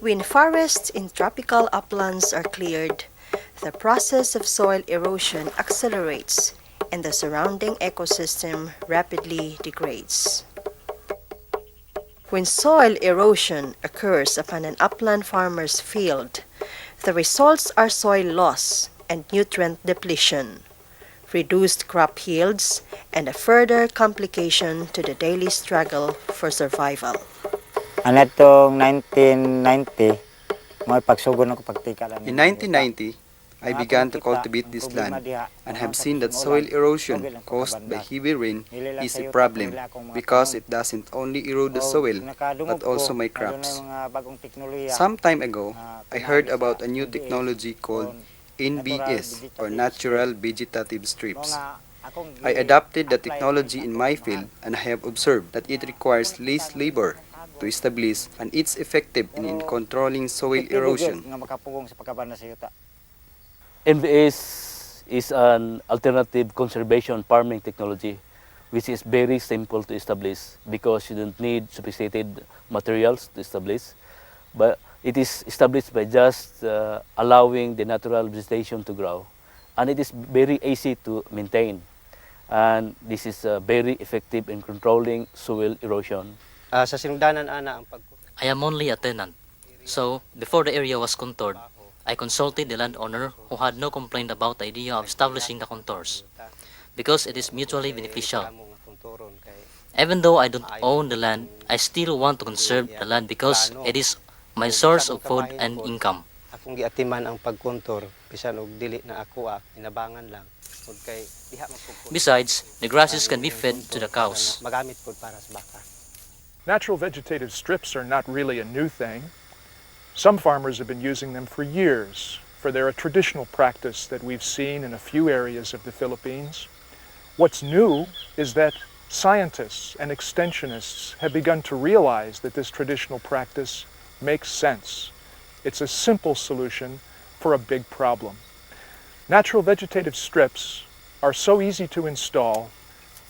When forests in tropical uplands are cleared, the process of soil erosion accelerates and the surrounding ecosystem rapidly degrades. When soil erosion occurs upon an upland farmer's field, the results are soil loss and nutrient depletion, reduced crop yields, and a further complication to the daily struggle for survival. Anatong 1990, may pagsugod ako pagtika lang. In 1990, I began to cultivate this land and have seen that soil erosion caused by heavy rain is a problem because it doesn't only erode the soil but also my crops. Some time ago, I heard about a new technology called NBS or Natural Vegetative Strips. I adopted the technology in my field and I have observed that it requires less labor to establish and it's effective in controlling soil erosion. NBS is an alternative conservation farming technology which is very simple to establish because you don't need sophisticated materials to establish, but it is established by just allowing the natural vegetation to grow, and it is very easy to maintain, and this is very effective in controlling soil erosion. Sa sinugdanan ana ang I am only a tenant, so before the area was contoured, I consulted the landowner who had no complaint about the idea of establishing the contours because it is mutually beneficial. Even though I don't own the land, I still want to conserve the land because it is my source of food and income. Akong giatiman ang pagkontor bisan og dili na ako inabangan lang. Besides, the grasses can be fed to the cows. Magamit pod para sa baka. Natural vegetative strips are not really a new thing. Some farmers have been using them for years, for they're a traditional practice that we've seen in a few areas of the Philippines. What's new is that scientists and extensionists have begun to realize that this traditional practice makes sense. It's a simple solution for a big problem. Natural vegetative strips are so easy to install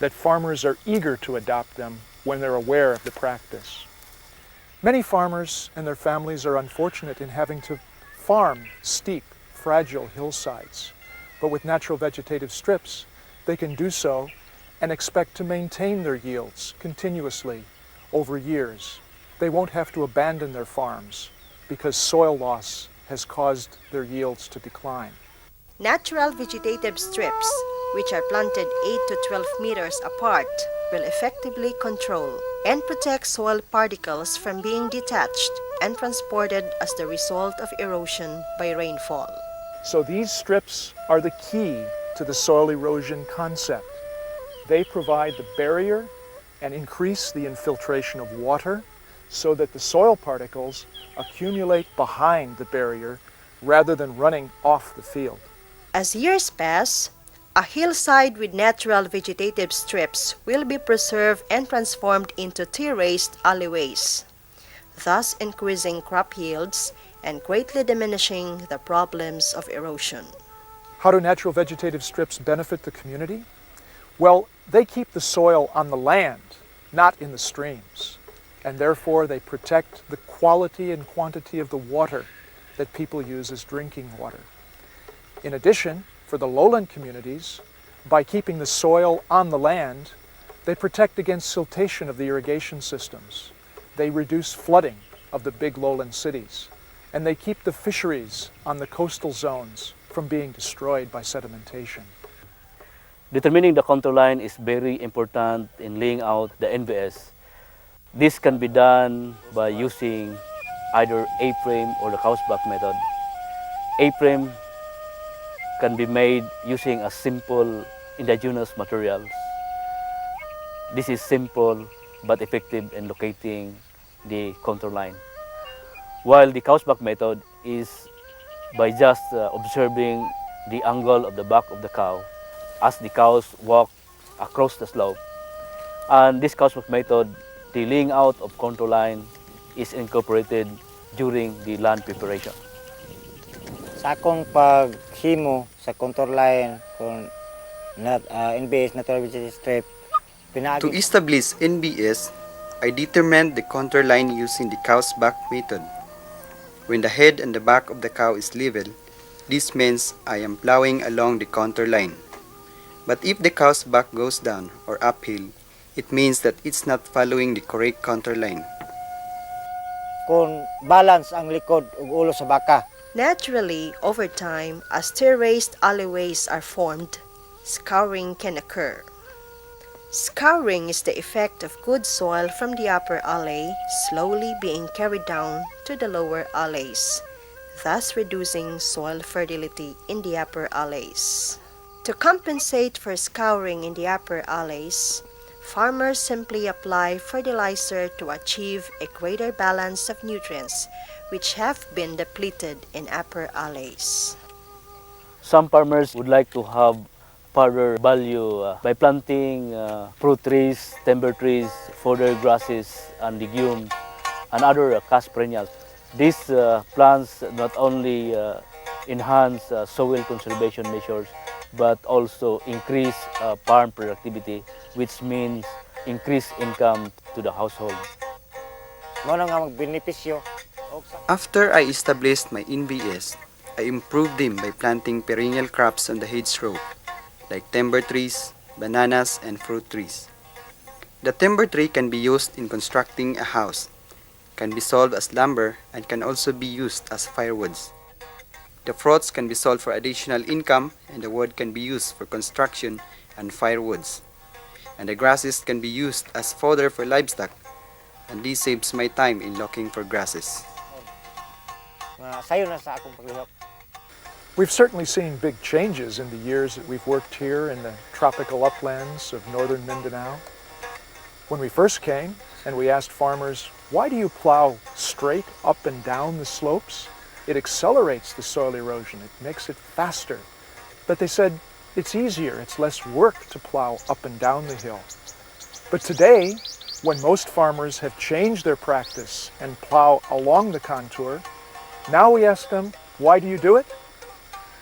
that farmers are eager to adopt them when they're aware of the practice. Many farmers and their families are unfortunate in having to farm steep, fragile hillsides, but with natural vegetative strips, they can do so and expect to maintain their yields continuously over years. They won't have to abandon their farms because soil loss has caused their yields to decline. Natural vegetative strips, which are planted 8 to 12 meters apart, will effectively control and protect soil particles from being detached and transported as the result of erosion by rainfall. So these strips are the key to the soil erosion concept. They provide the barrier and increase the infiltration of water so that the soil particles accumulate behind the barrier rather than running off the field. As years pass, a hillside with natural vegetative strips will be preserved and transformed into terraced alleyways, thus increasing crop yields and greatly diminishing the problems of erosion. How do natural vegetative strips benefit the community? Well, they keep the soil on the land, not in the streams, and therefore they protect the quality and quantity of the water that people use as drinking water. In addition, for the lowland communities, by keeping the soil on the land, they protect against siltation of the irrigation systems. They reduce flooding of the big lowland cities, and they keep the fisheries on the coastal zones from being destroyed by sedimentation. Determining the contour line is very important in laying out the NBS. This can be done by using either A-frame or the Kausbach method. A-frame can be made using a simple indigenous materials. This is simple but effective in locating the contour line. While the Kausbach method is by just observing the angle of the back of the cow as the cows walk across the slope. And this Kausbach method, the laying out of contour line is incorporated during the land preparation. Sa akong paghimo sa contour line kung NBS, natural vegetative strip, To establish NBS, I determined the contour line using the Kausbach method. When the head and the back of the cow is level, this means I am plowing along the contour line. But if the cow's back goes down or uphill, it means that it's not following the correct contour line. Kung balance ang likod ug ulo sa baka. Naturally, over time, as terraced alleyways are formed, scouring can occur. Scouring is the effect of good soil from the upper alley slowly being carried down to the lower alleys, thus reducing soil fertility in the upper alleys. To compensate for scouring in the upper alleys, farmers simply apply fertilizer to achieve a greater balance of nutrients which have been depleted in upper alleys. Some farmers would like to have further value by planting fruit trees, timber trees, fodder grasses, and legumes, and other cash perennials. These plants not only enhance soil conservation measures, but also increase farm productivity, which means increased income to the household. Mao na nga magbenepisyo. After I established my NBS, I improved them by planting perennial crops on the hedgerow, like timber trees, bananas, and fruit trees. The timber tree can be used in constructing a house, can be sold as lumber, and can also be used as firewoods. The fruits can be sold for additional income, and the wood can be used for construction and firewoods. And the grasses can be used as fodder for livestock, and this saves my time in looking for grasses. Sayo na sa akong paglihok. We've certainly seen big changes in the years that we've worked here in the tropical uplands of northern Mindanao. When we first came and we asked farmers, why do you plow straight up and down the slopes? It accelerates the soil erosion, it makes it faster. But they said, it's easier, it's less work to plow up and down the hill. But today, when most farmers have changed their practice and plow along the contour, now we ask them, why do you do it?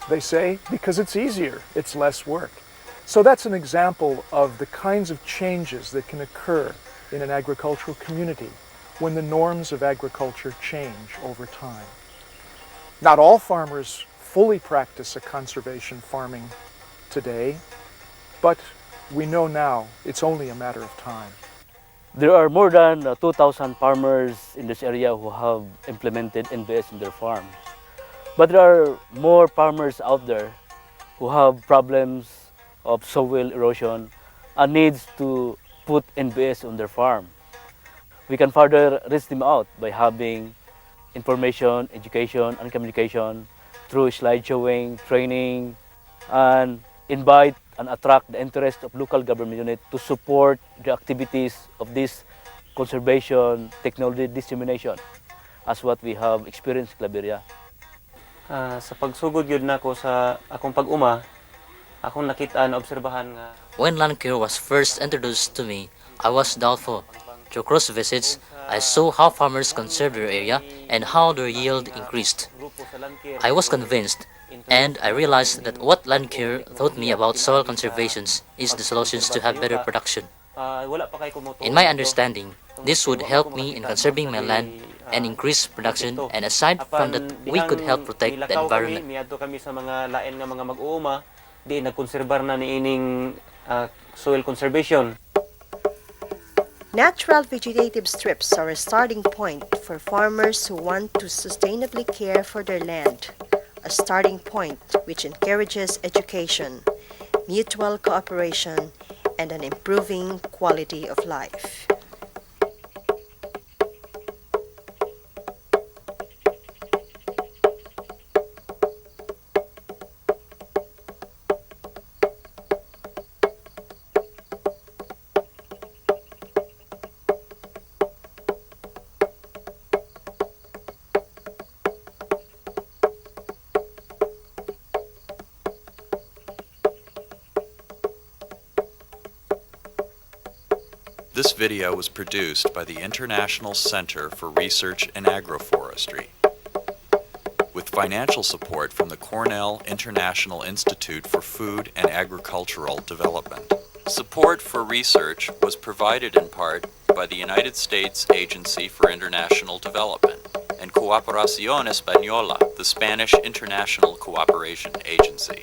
They say, because it's easier, it's less work. So that's an example of the kinds of changes that can occur in an agricultural community when the norms of agriculture change over time. Not all farmers fully practice a conservation farming today, but we know now it's only a matter of time. There are more than 2,000 farmers in this area who have implemented NBS in their farms. But there are more farmers out there who have problems of soil erosion and needs to put NBS on their farm. We can further reach them out by having information, education, and communication through slide showing, training, and invite and attract the interest of local government unit to support the activities of this conservation technology dissemination as what we have experienced in Claveria. Sa pagsugod yun nako sa akong pag-uma, akong nakita na obserbahan nga When land care was first introduced to me, I was doubtful. Through cross visits, I saw how farmers conserved their area and how their yield increased. I was convinced, and I realized that what land care taught me about soil conservation is the solutions to have better production. In my understanding, this would help me in conserving my land and increase production, and aside from that, we could help protect the environment. Miadto kami sa mga lain nga mga mag-uuma, di nagkonserbar na niining soil conservation. Natural vegetative strips are a starting point for farmers who want to sustainably care for their land, a starting point which encourages education, mutual cooperation, and an improving quality of life. This video was produced by the International Centre for Research in Agroforestry, with financial support from the Cornell International Institute for Food and Agricultural Development. Support for research was provided in part by the United States Agency for International Development and Cooperacion Española, the Spanish International Cooperation Agency.